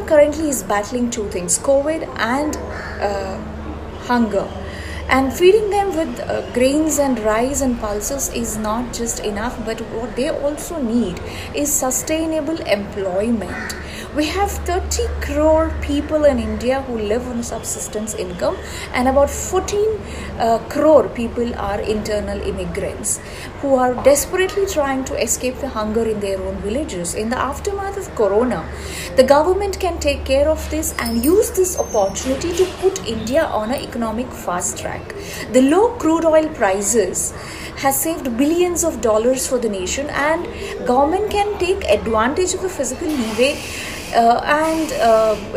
currently is battling two things: COVID and hunger. And feeding them with grains and rice and pulses is not just enough, but what they also need is sustainable employment. We have 30 crore people in India who live on subsistence income, and about 14 crore people are internal immigrants who are desperately trying to escape the hunger in their own villages. In the aftermath of Corona, the government can take care of this and use this opportunity to put India on an economic fast track. The low crude oil prices has saved billions of dollars for the nation, and government can take advantage of the physical leeway and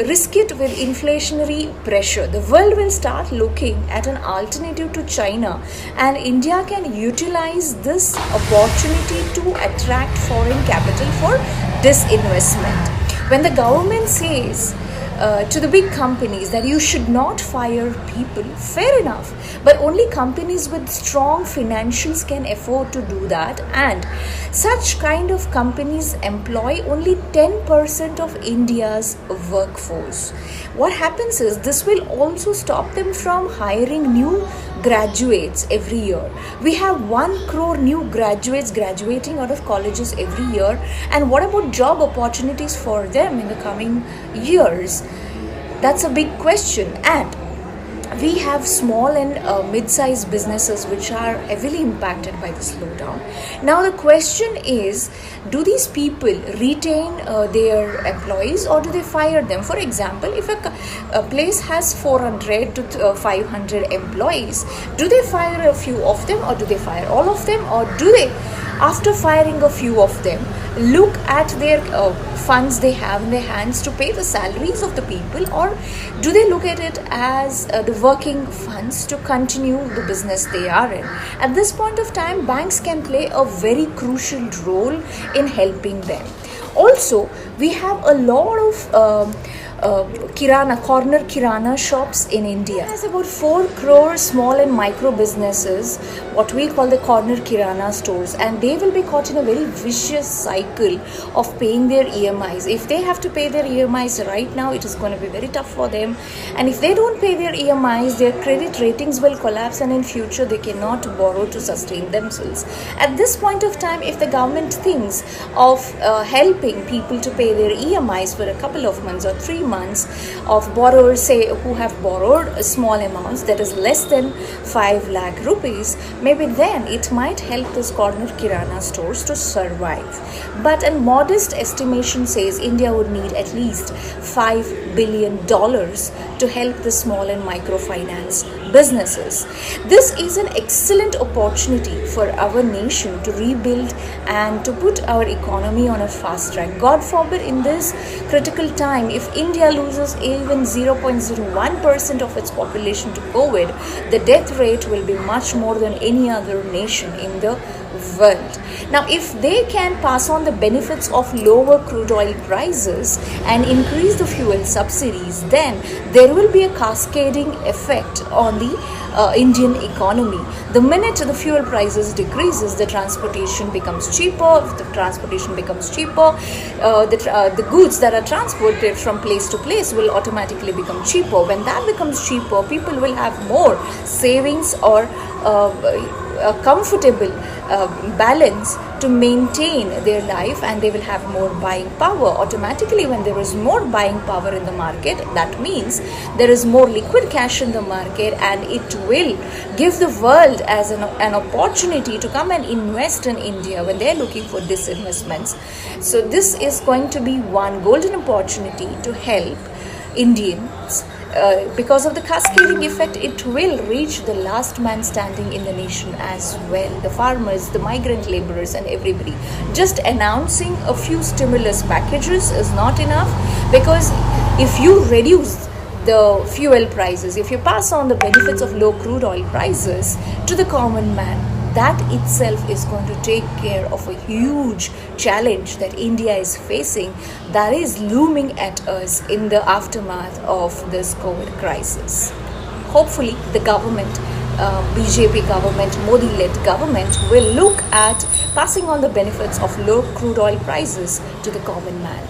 risk it with inflationary pressure. The world will start looking at an alternative to China, and India can utilize this opportunity to attract foreign capital for disinvestment. When the government says to the big companies that you should not fire people, fair enough, but only companies with strong financials can afford to do that, and such kind of companies employ only 10% of India's workforce. What happens is this will also stop them from hiring new graduates every year. We have 1 crore new graduates graduating out of colleges every year, and what about job opportunities for them in the coming years? That's a big question. And we have small and mid-sized businesses which are heavily impacted by the slowdown. Now the question is, do these people retain their employees or do they fire them? For example, if a place has 400 to 500 employees, do they fire a few of them or do they fire all of them, or do they, after firing a few of them, look at their funds they have in their hands to pay the salaries of the people, or do they look at it as the working funds to continue the business they are in? At this point of time, banks can play a very crucial role in helping them. Also, we have a lot of corner kirana shops in India. There's about 4 crore small and micro businesses, what we call the corner kirana stores, and they will be caught in a very vicious cycle of paying their EMIs. If they have to pay their EMIs right now, it is going to be very tough for them, and if they don't pay their EMIs, their credit ratings will collapse, and in future they cannot borrow to sustain themselves. At this point of time, if the government thinks of helping people to pay their EMIs for a couple of months or 3 months of borrowers, say, who have borrowed small amounts, that is less than 5 lakh rupees, maybe then it might help this corner kirana stores to survive. But a modest estimation says India would need at least $5 billion to help the small and microfinance businesses. This is an excellent opportunity for our nation to rebuild and to put our economy on a fast track. God forbid, in this critical time, if India loses even 0.01% of its population to COVID, the death rate will be much more than any other nation in the world. Now, if they can pass on the benefits of lower crude oil prices and increase the fuel subsidies, then there will be a cascading effect on the Indian economy. The minute the fuel prices decreases, the transportation becomes cheaper. If the transportation becomes cheaper, the goods that are transported from place to place will automatically become cheaper. When that becomes cheaper, people will have more savings or a comfortable balance to maintain their life, and they will have more buying power. Automatically, when there is more buying power in the market, that means there is more liquid cash in the market, and it will give the world as an opportunity to come and invest in India when they are looking for disinvestments. So this is going to be one golden opportunity to help Indians. Because of the cascading effect, it will reach the last man standing in the nation as well. The farmers, the migrant laborers, and everybody. Just announcing a few stimulus packages is not enough, because if you reduce the fuel prices, if you pass on the benefits of low crude oil prices to the common man, that itself is going to take care of a huge challenge that India is facing, that is looming at us in the aftermath of this COVID crisis. Hopefully, the government, BJP government, Modi-led government, will look at passing on the benefits of low crude oil prices to the common man.